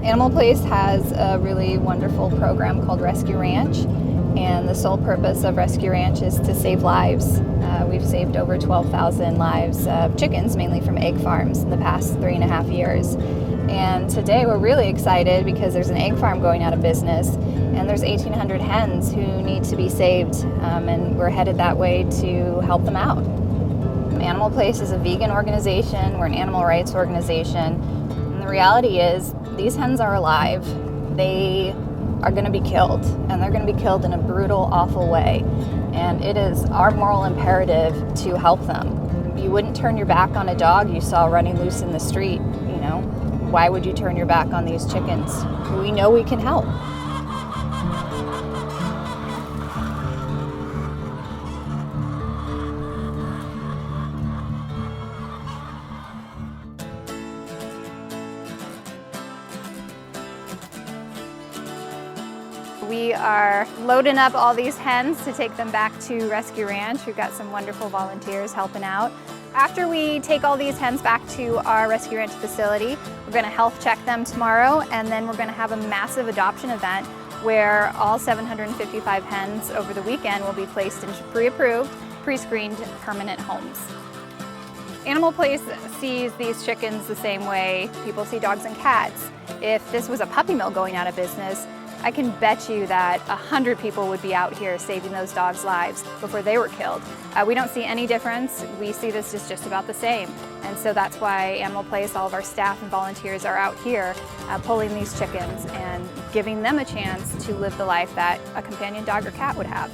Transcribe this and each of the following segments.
Animal Place has a really wonderful program called Rescue Ranch, and the sole purpose of Rescue Ranch is to save lives. We've saved over 12,000 lives of chickens, mainly from egg farms, in the past 3.5 years. And today we're really excited because there's an egg farm going out of business, and there's 1,800 hens who need to be saved, and we're headed that way to help them out. Animal Place is a vegan organization. We're an animal rights organization. And the reality is, these hens are alive. They are going to be killed, and they're going to be killed in a brutal, awful way. And it is our moral imperative to help them. You wouldn't turn your back on a dog you saw running loose in the street, you know. Why would you turn your back on these chickens? We know we can help. We are loading up all these hens to take them back to Rescue Ranch. We've got some wonderful volunteers helping out. After we take all these hens back to our Rescue Ranch facility, we're going to health check them tomorrow, and then we're going to have a massive adoption event where all 755 hens over the weekend will be placed in pre-approved, pre-screened permanent homes. Animal Place sees these chickens the same way people see dogs and cats. If this was a puppy mill going out of business, I can bet you that 100 people would be out here saving those dogs' lives before they were killed. We don't see any difference. We see this as just about the same. And so that's why Animal Place, all of our staff and volunteers are out here pulling these chickens and giving them a chance to live the life that a companion dog or cat would have.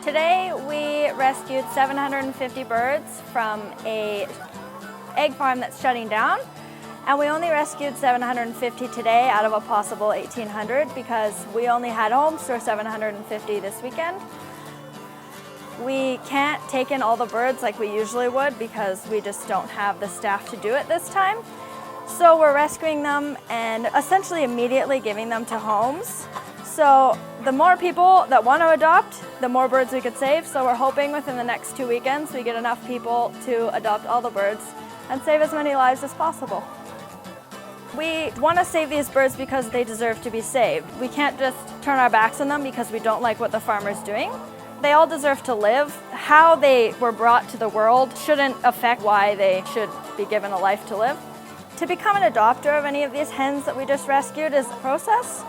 Today we rescued 750 birds from an egg farm that's shutting down, and we only rescued 750 today out of a possible 1,800 because we only had homes for 750 this weekend. We can't take in all the birds like we usually would because we just don't have the staff to do it this time. So we're rescuing them and essentially immediately giving them to homes. So the more people that want to adopt, the more birds we could save. So we're hoping within the next 2 weekends we get enough people to adopt all the birds and save as many lives as possible. We want to save these birds because they deserve to be saved. We can't just turn our backs on them because we don't like what the farmer's doing. They all deserve to live. How they were brought to the world shouldn't affect why they should be given a life to live. To become an adopter of any of these hens that we just rescued is a process.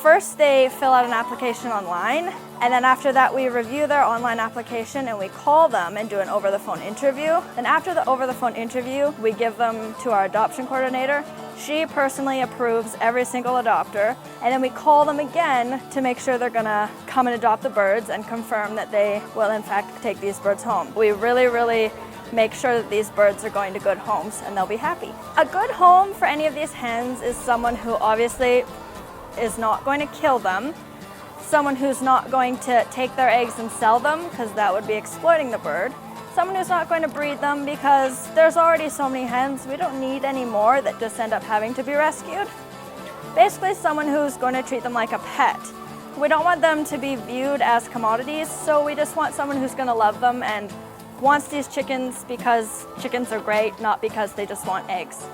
First, they fill out an application online, and then after that we review their online application and we call them and do an over-the-phone interview. Then after the over-the-phone interview, we give them to our adoption coordinator. She personally approves every single adopter, and then we call them again to make sure they're gonna come and adopt the birds and confirm that they will in fact take these birds home. We really make sure that these birds are going to good homes and they'll be happy. A good home for any of these hens is someone who obviously is not going to kill them, someone who's not going to take their eggs and sell them because that would be exploiting the bird, someone who's not going to breed them because there's already so many hens, we don't need any more that just end up having to be rescued. Basically someone who's going to treat them like a pet. We don't want them to be viewed as commodities, so we just want someone who's going to love them and wants these chickens because chickens are great, not because they just want eggs.